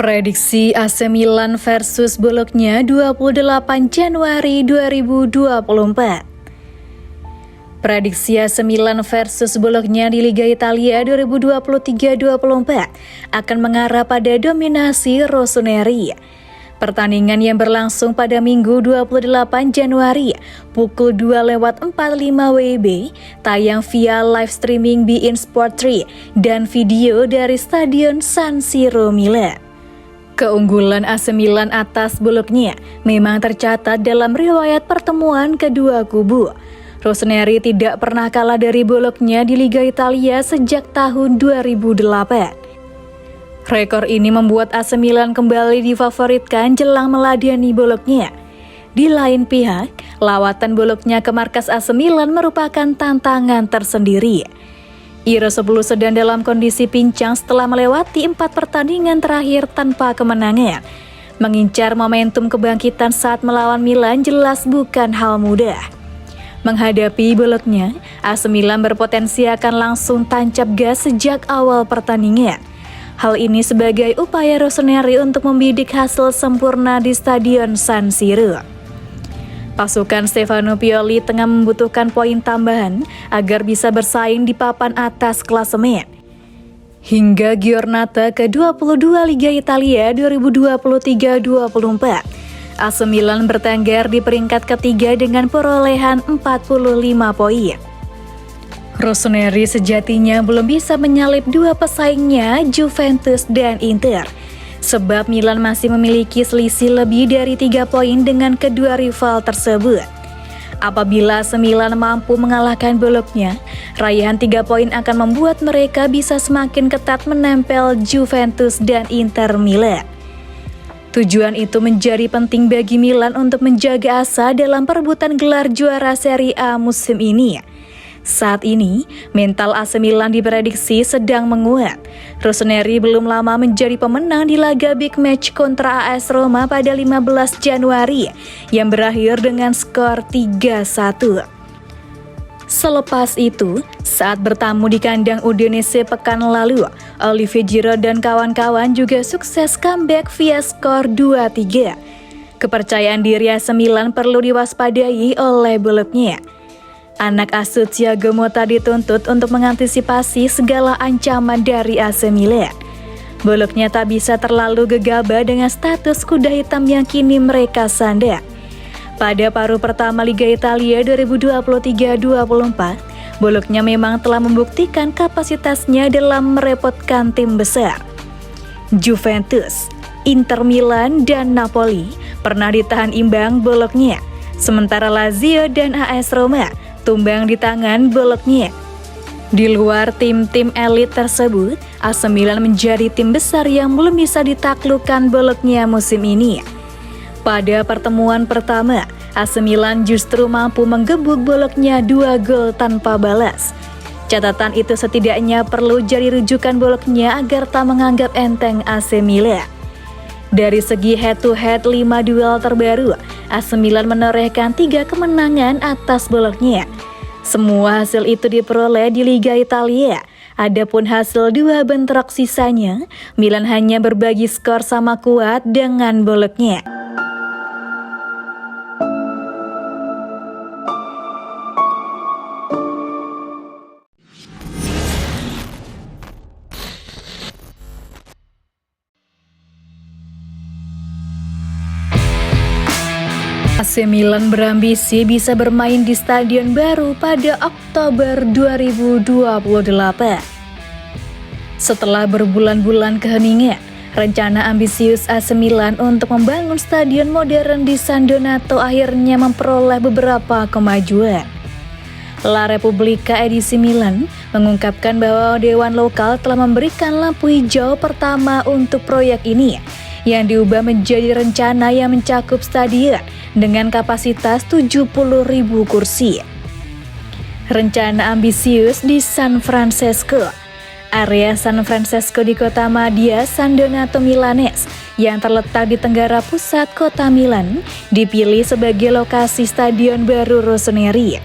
Prediksi AC Milan versus Bologna 28 Januari 2024. Prediksi AC Milan versus Bologna di Liga Italia 2023-24 akan mengarah pada dominasi rossoneri. Pertandingan yang berlangsung pada Minggu 28 Januari pukul 2:45 WIB tayang via live streaming beIN Sport 3 dan video dari Stadion San Siro Milan. Keunggulan AC Milan atas Bologna memang tercatat dalam riwayat pertemuan kedua kubu. Rossoneri tidak pernah kalah dari Bologna di Liga Italia sejak tahun 2008. Rekor ini membuat AC Milan kembali difavoritkan jelang meladani Bologna. Di lain pihak, lawatan Bologna ke markas AC Milan merupakan tantangan tersendiri. Iro 10 sedang dalam kondisi pincang setelah melewati 4 pertandingan terakhir tanpa kemenangan. Mengincar momentum kebangkitan saat melawan Milan jelas bukan hal mudah. Menghadapi Bologna, AC Milan berpotensi akan langsung tancap gas sejak awal pertandingan. Hal ini sebagai upaya rossoneri untuk membidik hasil sempurna di Stadion San Siro. Pasukan Stefano Pioli tengah membutuhkan poin tambahan agar bisa bersaing di papan atas klasemen. Hingga giornata ke-22 Liga Italia 2023-24, AC Milan bertengger di peringkat ketiga dengan perolehan 45 poin. Rossoneri sejatinya belum bisa menyalip dua pesaingnya, Juventus dan Inter, sebab Milan masih memiliki selisih lebih dari 3 poin dengan kedua rival tersebut. Apabila AC Milan mampu mengalahkan Bologna, raihan 3 poin akan membuat mereka bisa semakin ketat menempel Juventus dan Inter Milan. Tujuan itu menjadi penting bagi Milan untuk menjaga asa dalam perebutan gelar juara Serie A musim ini. Saat ini, mental AC Milan diprediksi sedang menguat. Rossoneri belum lama menjadi pemenang di laga big match kontra AS Roma pada 15 Januari yang berakhir dengan skor 3-1. Selepas itu, saat bertamu di kandang Udinese pekan lalu, Olivier Giroud dan kawan-kawan juga sukses comeback via skor 2-3. Kepercayaan diri AC Milan perlu diwaspadai oleh Bologna. Anak asuh Thiago Motta dituntut untuk mengantisipasi segala ancaman dari AC Milan. Bologna tak bisa terlalu gegabah dengan status kuda hitam yang kini mereka sandang. Pada paruh pertama Liga Italia 2023-24, Bologna memang telah membuktikan kapasitasnya dalam merepotkan tim besar. Juventus, Inter Milan, dan Napoli pernah ditahan imbang Bologna, sementara Lazio dan AS Roma tumbang di tangan Bologna. Di luar tim-tim elit tersebut, AC Milan menjadi tim besar yang belum bisa ditaklukkan Bologna musim ini. Pada pertemuan pertama, AC Milan justru mampu menggebuk Bologna 2 gol tanpa balas. Catatan itu setidaknya perlu jadi rujukan Bologna agar tak menganggap enteng AC Milan. Dari segi head-to-head 5 duel terbaru, AC Milan menorehkan 3 kemenangan atas Bologna. Semua hasil itu diperoleh di Liga Italia. Adapun hasil 2 bentrok sisanya, Milan hanya berbagi skor sama kuat dengan Bologna. AC Milan berambisi bisa bermain di stadion baru pada Oktober 2028. Setelah berbulan-bulan keheningan, rencana ambisius AC Milan untuk membangun stadion modern di San Donato akhirnya memperoleh beberapa kemajuan. La Repubblica edisi Milan mengungkapkan bahwa Dewan Lokal telah memberikan lampu hijau pertama untuk proyek ini, yang diubah menjadi rencana yang mencakup stadion dengan kapasitas 70.000 kursi. Rencana ambisius di San Francesco. Area San Francesco di kota madya San Donato Milanes yang terletak di tenggara pusat kota Milan dipilih sebagai lokasi stadion baru Rossoneri.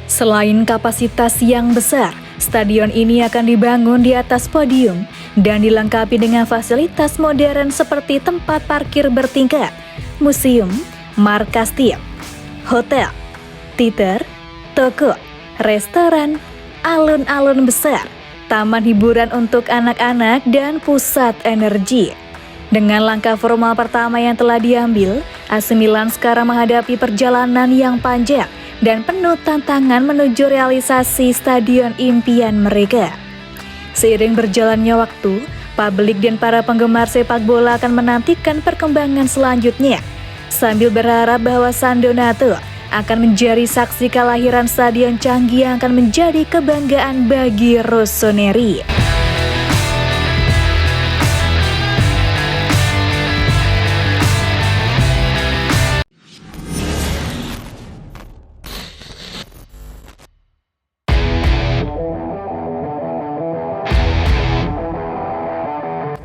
Selain kapasitas yang besar, Stadion ini akan dibangun di atas podium dan dilengkapi dengan fasilitas modern seperti tempat parkir bertingkat, museum, markas tim, hotel, teater, toko, restoran, alun-alun besar, taman hiburan untuk anak-anak, dan pusat energi. Dengan langkah formal pertama yang telah diambil, AC Milan sekarang menghadapi perjalanan yang panjang dan penuh tantangan menuju realisasi stadion impian mereka. Seiring berjalannya waktu, publik dan para penggemar sepak bola akan menantikan perkembangan selanjutnya, sambil berharap bahwa San Donato akan menjadi saksi kelahiran stadion canggih yang akan menjadi kebanggaan bagi Rossoneri.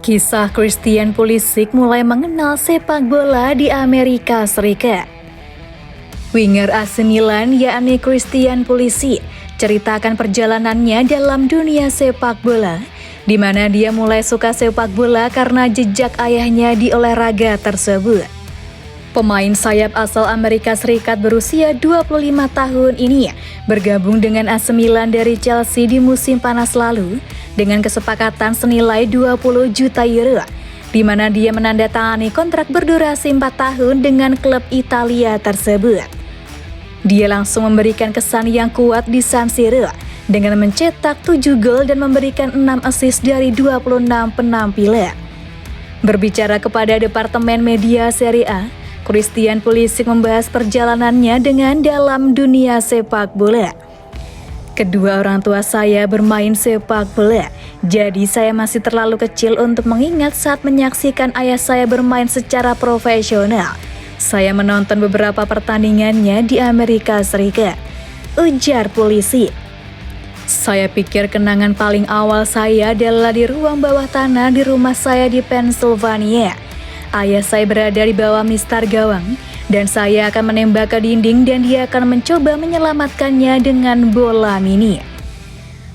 Kisah Christian Pulisic mulai mengenal sepak bola di Amerika Serikat. Winger AC Milan yakni Christian Pulisic ceritakan perjalanannya dalam dunia sepak bola, di mana dia mulai suka sepak bola karena jejak ayahnya di olahraga tersebut. Pemain sayap asal Amerika Serikat berusia 25 tahun ini bergabung dengan AC Milan dari Chelsea di musim panas lalu dengan kesepakatan senilai 20 juta euro, di mana dia menandatangani kontrak berdurasi 4 tahun dengan klub Italia tersebut. Dia langsung memberikan kesan yang kuat di San Siro dengan mencetak 7 gol dan memberikan 6 assist dari 26 penampilan. Berbicara kepada Departemen Media Serie A, Christian Pulisic membahas perjalanannya dengan dalam dunia sepak bola. Kedua orang tua saya bermain sepak bola, jadi saya masih terlalu kecil untuk mengingat saat menyaksikan ayah saya bermain secara profesional. Saya menonton beberapa pertandingannya di Amerika Serikat, ujar Pulisic. Saya pikir kenangan paling awal saya adalah di ruang bawah tanah di rumah saya di Pennsylvania. Ayah saya berada di bawah mistar gawang, dan saya akan menembak ke dinding dan dia akan mencoba menyelamatkannya dengan bola mini.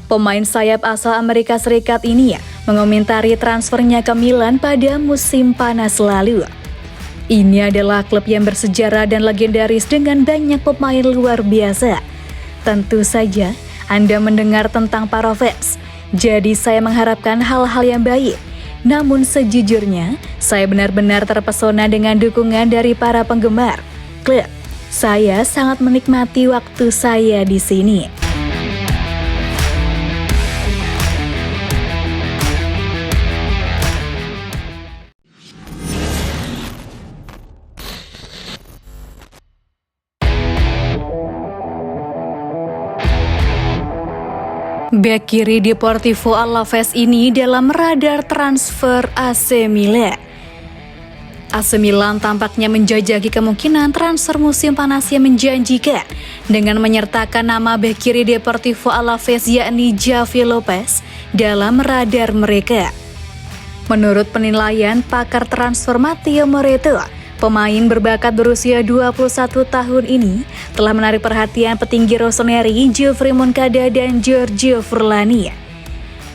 Pemain sayap asal Amerika Serikat ini mengomentari transfernya ke Milan pada musim panas lalu. Ini adalah klub yang bersejarah dan legendaris dengan banyak pemain luar biasa. Tentu saja Anda mendengar tentang para fans, jadi saya mengharapkan hal-hal yang baik. Namun sejujurnya, saya benar-benar terpesona dengan dukungan dari para penggemar klub. Saya sangat menikmati waktu saya di sini. Bek kiri Deportivo Alaves ini dalam radar transfer AC Milan. AC Milan tampaknya menjajaki kemungkinan transfer musim panas yang menjanjikan dengan menyertakan nama bek kiri Deportivo Alaves yakni Javi Lopez dalam radar mereka. Menurut penilaian pakar transfer Matteo Moretto, pemain berbakat berusia 21 tahun ini telah menarik perhatian petinggi Rossoneri, Geoffrey Moncada dan Giorgio Furlani.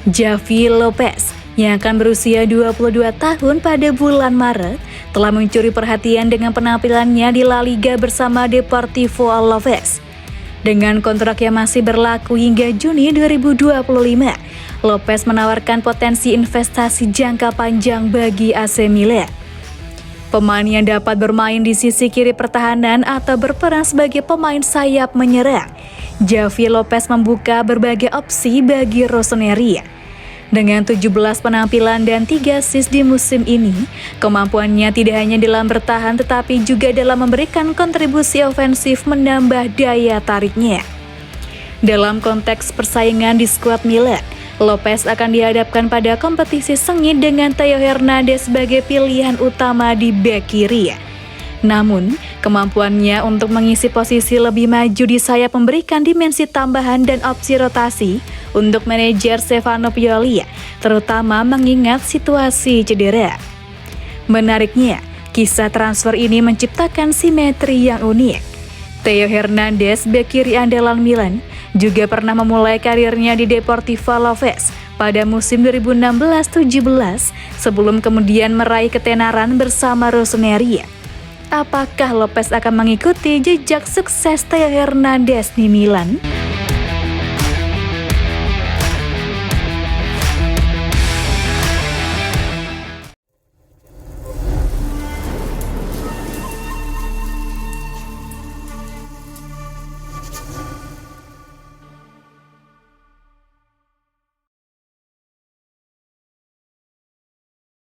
Javi Lopez yang akan berusia 22 tahun pada bulan Maret telah mencuri perhatian dengan penampilannya di La Liga bersama Deportivo Alaves. Dengan kontrak yang masih berlaku hingga Juni 2025, Lopez menawarkan potensi investasi jangka panjang bagi AC Milan. Pemain yang dapat bermain di sisi kiri pertahanan atau berperan sebagai pemain sayap menyerang, Javi Lopez membuka berbagai opsi bagi Rossoneri. Dengan 17 penampilan dan 3 assist di musim ini, kemampuannya tidak hanya dalam bertahan tetapi juga dalam memberikan kontribusi ofensif menambah daya tariknya. Dalam konteks persaingan di skuad Milan, Lopez akan dihadapkan pada kompetisi sengit dengan Theo Hernandez sebagai pilihan utama di bek kiri. Namun, kemampuannya untuk mengisi posisi lebih maju di sayap memberikan dimensi tambahan dan opsi rotasi untuk manajer Stefano Pioli, terutama mengingat situasi cedera. Menariknya, kisah transfer ini menciptakan simetri yang unik. Theo Hernandez, bek kiri andalan Milan, juga pernah memulai karirnya di Deportivo Alaves pada musim 2016-17 sebelum kemudian meraih ketenaran bersama Rossoneri. Apakah Lopez akan mengikuti jejak sukses Theo Hernandez di Milan?